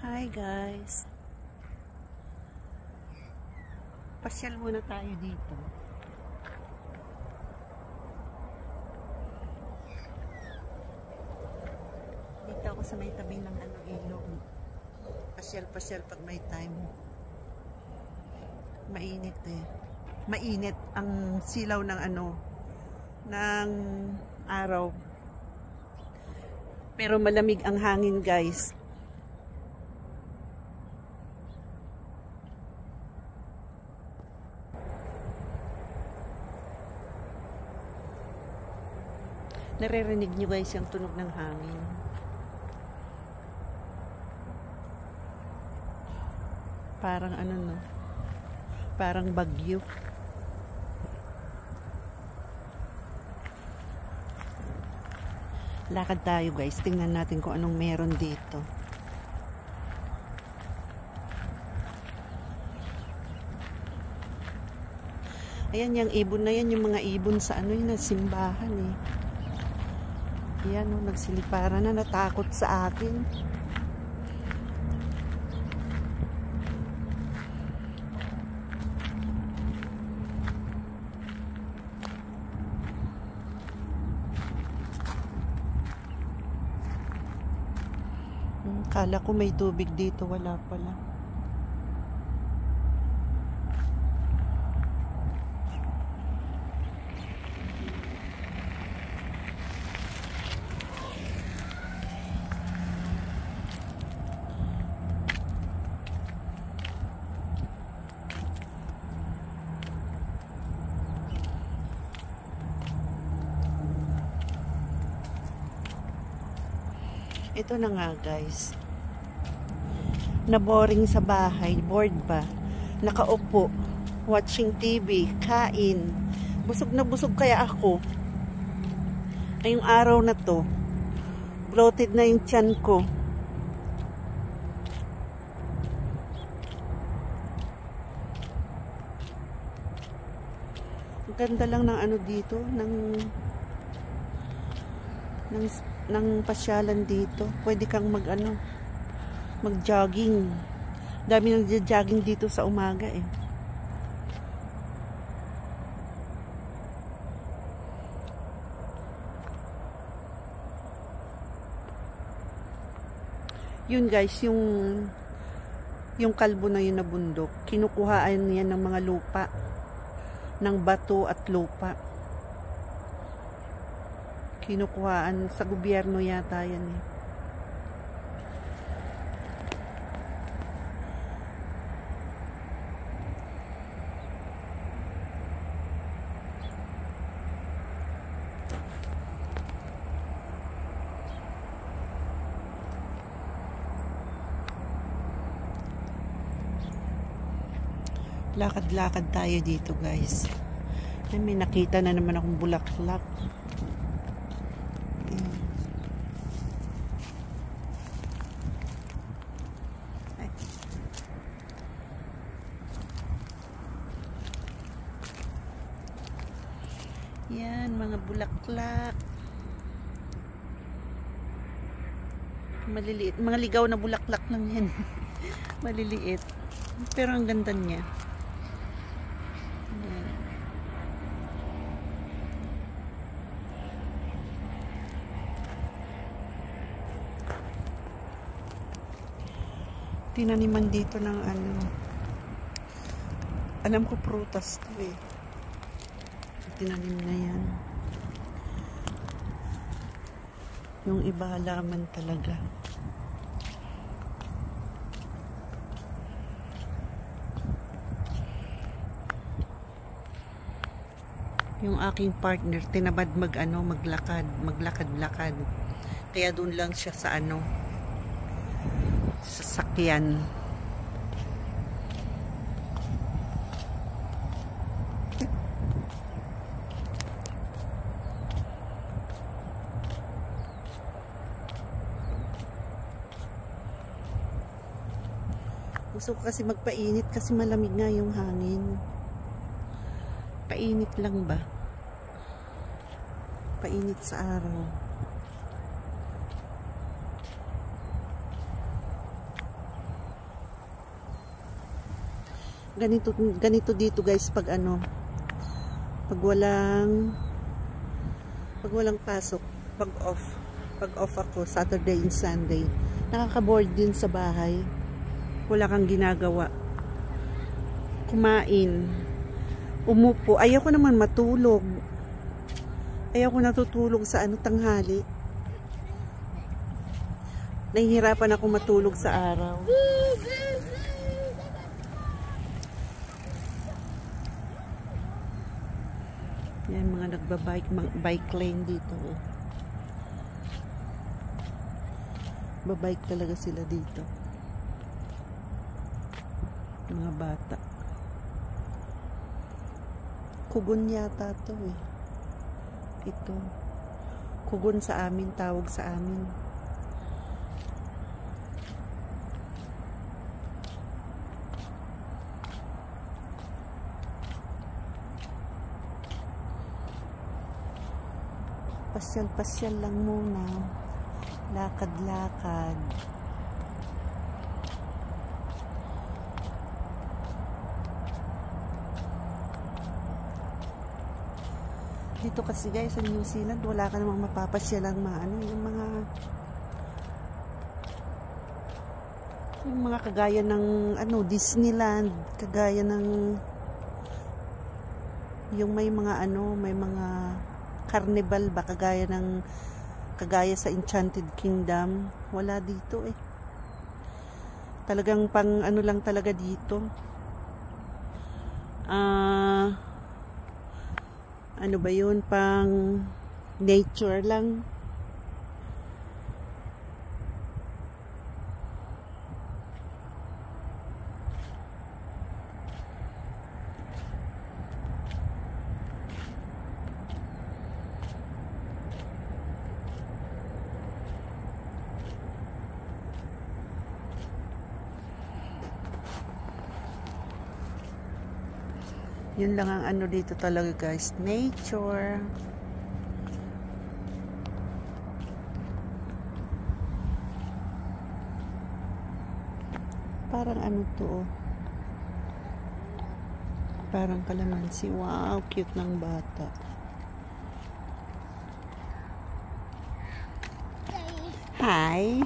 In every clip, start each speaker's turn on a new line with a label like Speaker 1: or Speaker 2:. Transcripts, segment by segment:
Speaker 1: Hi guys, pasyal muna tayo dito. Dito ako sa may tabi ng ilog. Pasyal pag may time. Mainit eh. Mainit ang silaw ng ng araw. Pero malamig ang hangin guys. Naririnig nyo guys yung tunog ng hangin. Parang no? Parang bagyo. Lakad tayo guys. Tingnan natin kung anong meron dito. Ayan yung ibon na yan. Yung mga ibon sa yung simbahan eh. Ayan o, nagsiliparan na, natakot sa akin. Kala ko may tubig dito, wala pala. Ito na nga guys. Na-boring sa bahay. Bored ba? Nakaupo. Watching TV. Kain. Busog na busog kaya ako. Ngayong araw na to. Bloated na yung tiyan ko. Ang ganda lang ng dito. ng pasyalan dito. Pwede kang mag-jogging. Dami nang jogging dito sa umaga eh. Yun guys, yung kalbo na yun na bundok, kinukuhaan yan ng mga lupa, ng bato at lupa. Kinukuhaan sa gobyerno yata yan eh. Lakad-lakad tayo dito guys. Ay, may nakita na naman akong bulaklak. Yan, mga bulaklak. Maliliit. Mga ligaw na bulaklak lang yan. Maliliit. Pero ang ganda niya. Yan. Tinaniman dito ng alam ko prutas to eh. Tinanim na yan. Yung iba halaman talaga. Yung aking partner tinabad maglakad. Kaya doon lang siya sa sasakyan. Gusto ko kasi magpainit kasi malamig nga yung hangin. Painit lang ba? Painit sa araw. ganito dito guys pag ano, pag walang pasok, pag off ako Saturday and Sunday, nakaka-bored din sa bahay, wala kang ginagawa, kumain, umupo. Ayaw ko naman matulog, ayaw ko natutulog sa ano, tanghali. Nahihirapan ako matulog sa araw. Yan, mga bike lane dito. Babike talaga sila dito. Mga bata. Kugon yata to eh. Ito. Kugon sa amin, tawag sa amin. Pasyal-pasyal lang muna. Lakad-lakad. Dito kasi guys sa New Zealand, wala ka namang mapapasyalan mga ano, yung mga kagaya ng ano, Disneyland, kagaya ng yung may mga ano, may mga carnival ba, kagaya sa Enchanted Kingdom, wala dito eh. Talagang pang ano lang talaga dito. Ano ba yun, pang nature lang. Yun lang ang ano dito talaga guys, nature. Parang ano to, parang kalamansi. Wow, cute ng bata. Hi.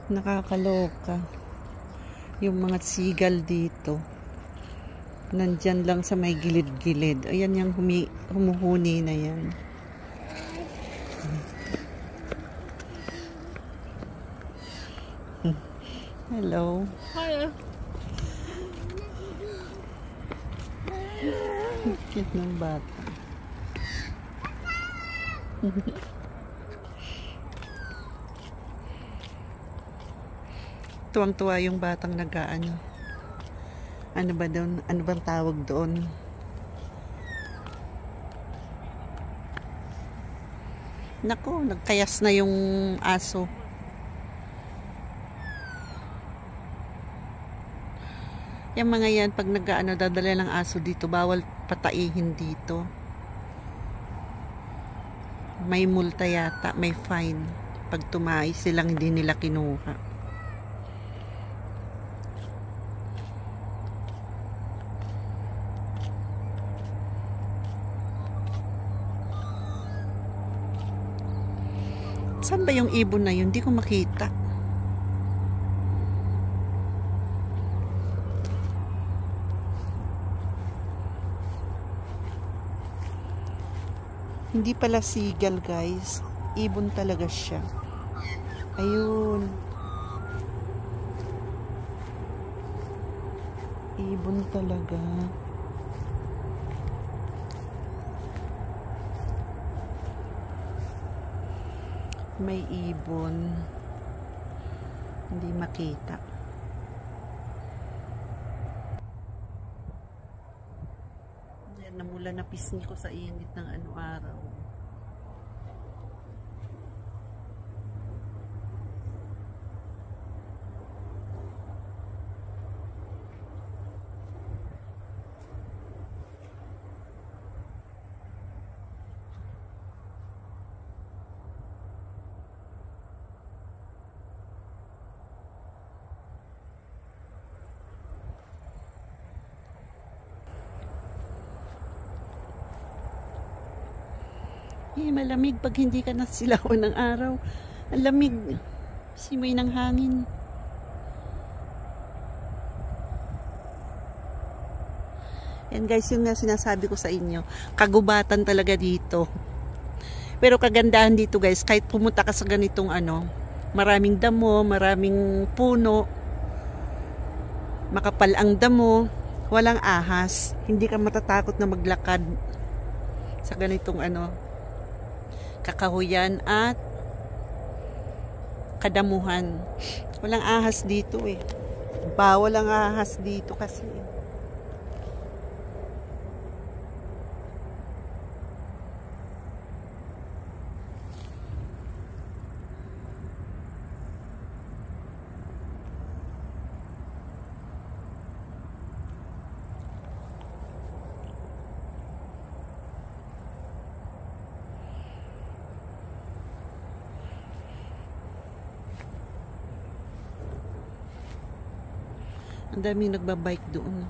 Speaker 1: Nakakaloka yung mga seagull dito, nandyan lang sa may gilid-gilid. Ayan yung humuhuni na yan. Hello.
Speaker 2: Hi.
Speaker 1: Cute ng bata. Tuwang-tuwa yung batang nag-aano. Ano ba doon? Ano bang tawag doon? Nako, nagkayas na yung aso. Yung mga yan, pag nag-aano, dadala ng aso dito, bawal pataihin dito. May multa yata, may fine. Pag tumai silang hindi nila kinuha. Saan ba yung ibon na yun? Hindi ko makita. Hindi pala seagull guys. Ibon talaga siya. Ayun. Ibon talaga. May ibon, hindi makita. Yan, namula na pisngi ko sa init ng ano araw. Malamig pag hindi ka nasilawan ng araw. Ang lamig. Simoy ng hangin. Yan guys, yung nga sinasabi ko sa inyo. Kagubatan talaga dito. Pero kagandahan dito guys, kahit pumunta ka sa ganitong maraming damo, maraming puno, makapal ang damo, walang ahas. Hindi ka matatakot na maglakad sa ganitong kakahuyan at kadamuhan. Walang ahas dito eh. Bawal ang ahas dito kasi. Ang daming nagbabike doon.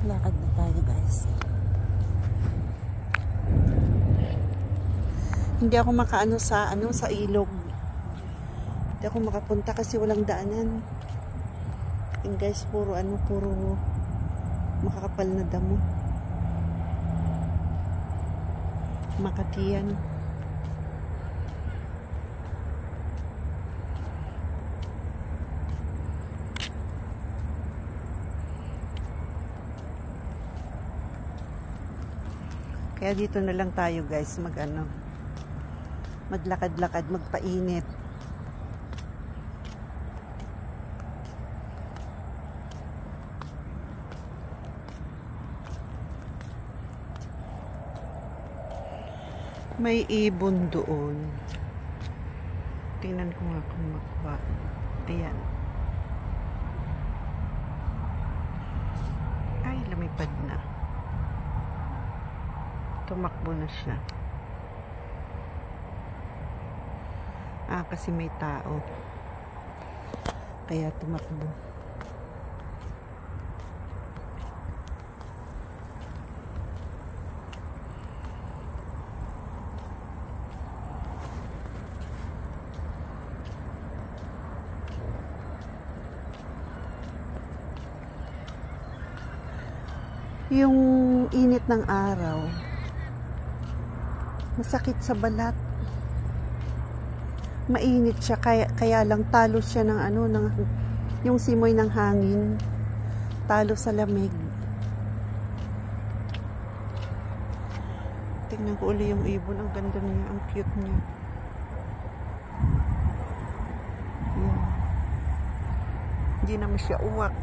Speaker 1: Lakad na tayo guys. Hindi ako makaano sa ilog. Hindi ako makapunta kasi walang daanan. And guys, puro makakapal na damo. Makatiyan. Kaya dito na lang tayo guys, maglakad-lakad, magpainit. May ibon doon. Tingnan ko nga kung makba. Ayan. Ay, lumipad na. Tumakbo na siya. Kasi may tao. Kaya tumakbo. Yung init ng araw, masakit sa balat. Mainit siya, kaya lang talo siya ng yung simoy ng hangin, talo sa lamig. Tingnan ko uli yung ibon, ang ganda niya, ang cute niya. Yan. Hindi naman siya uwak.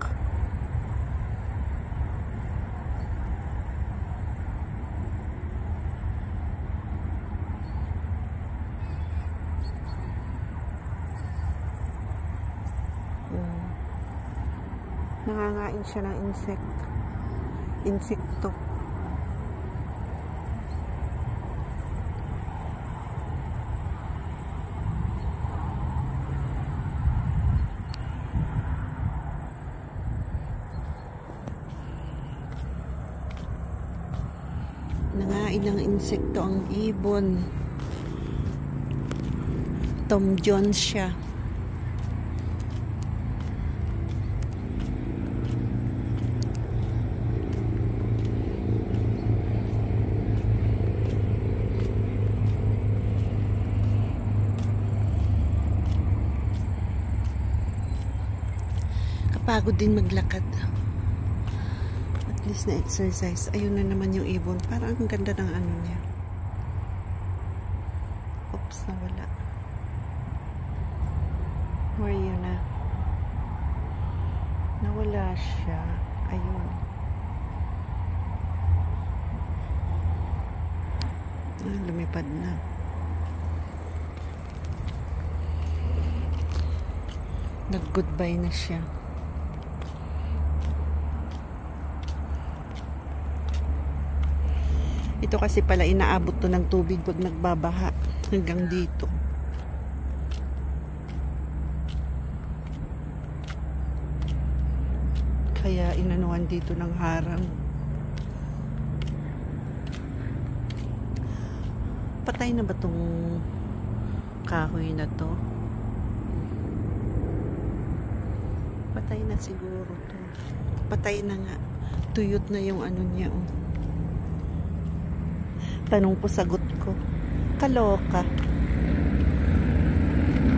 Speaker 1: Nangangain siya ng insekto. Nangain ng insekto ang ibon. Tom Jones siya. Pagod din maglakad. At least na exercise. Ayun na naman yung ibon. Parang ang ganda ng niya. Oops, nawala. Where are you na? Nawala siya. Ayun. Lumipad na. Nag-goodbye na siya. Ito kasi pala inaabot to ng tubig pag nagbabaha hanggang dito. Kaya inanuhan dito ng harang. Patay na ba tong kahoy na to? Patay na siguro to. Patay na nga. Tuyot na yung ano niya. Oh. Tanong po, sagot ko. Kaloka.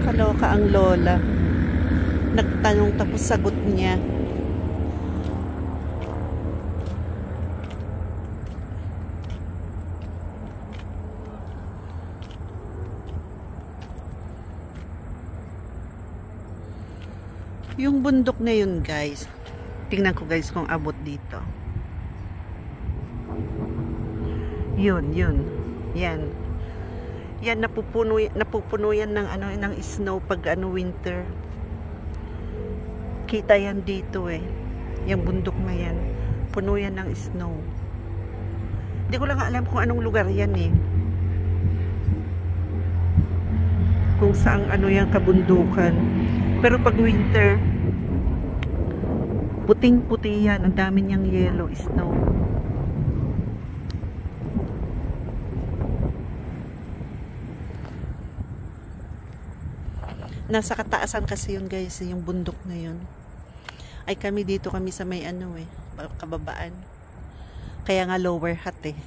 Speaker 1: Kaloka ang lola. Nagtanong tapos sagot niya. Yung bundok na yun, guys. Tingnan ko, guys, kung abot dito. Yun. Yan. Yan, napupuno yan ng, ng snow pag winter. Kita yan dito eh. Yung bundok na yan. Puno yan ng snow. Hindi ko lang alam kung anong lugar yan eh. Kung saang yung kabundukan. Pero pag winter, puting-puti yan. Ang dami niyang yellow, snow. Nasa kataasan kasi yun, guys. Yung bundok na yun. Ay kami dito, kami sa may kababaan. Kaya nga lower hat eh.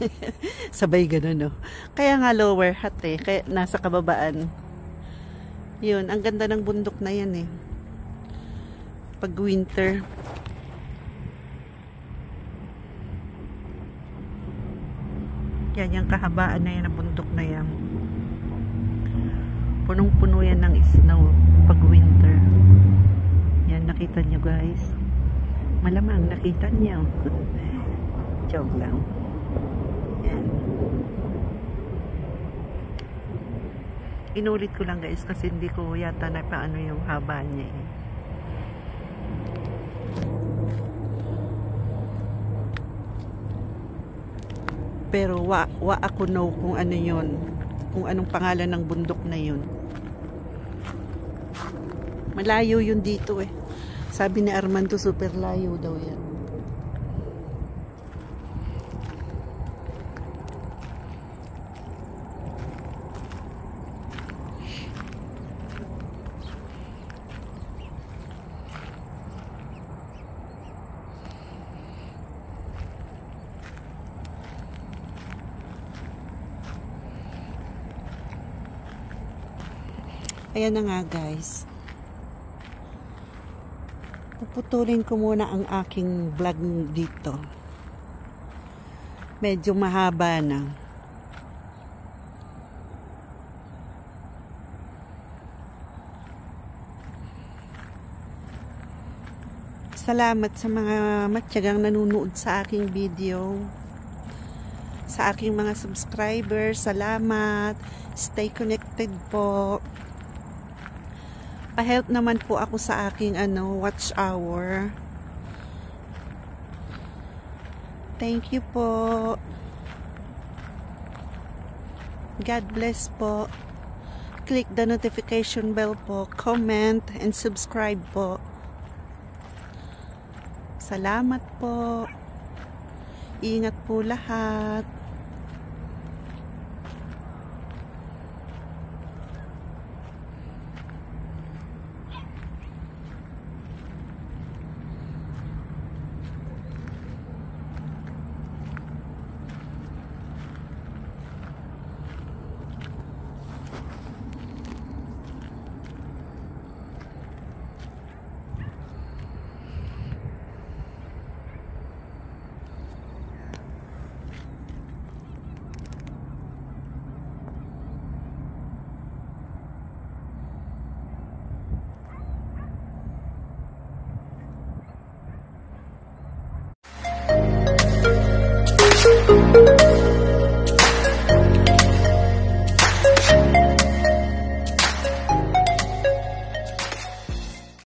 Speaker 1: Sabay ganun, no? Kaya nga lower hat eh. Kaya nasa kababaan. Yun, ang ganda ng bundok na yan eh. Pag winter. Yan, yung kahabaan na yan, ang bundok na yan. Punong-puno yan ng snow pag winter. Yan, nakita nyo guys. Malamang nakita nyo. Joke lang. Yan. Inulit ko lang guys kasi hindi ko yata na paano yung haba niya eh. Pero wa ako know kung ano yun, kung anong pangalan ng bundok na yun. Malayo yun dito eh. Sabi ni Armando super layo daw yan. Ayan na nga guys. Puputulin ko muna ang aking vlog dito. Medyo mahaba na. Salamat sa mga matyagang nanonood sa aking video. Sa aking mga subscribers, salamat. Stay connected po. Pa-help naman po ako sa aking watch hour. Thank you po. God bless po. Click the notification bell po. Comment and subscribe po. Salamat po. Ingat po lahat.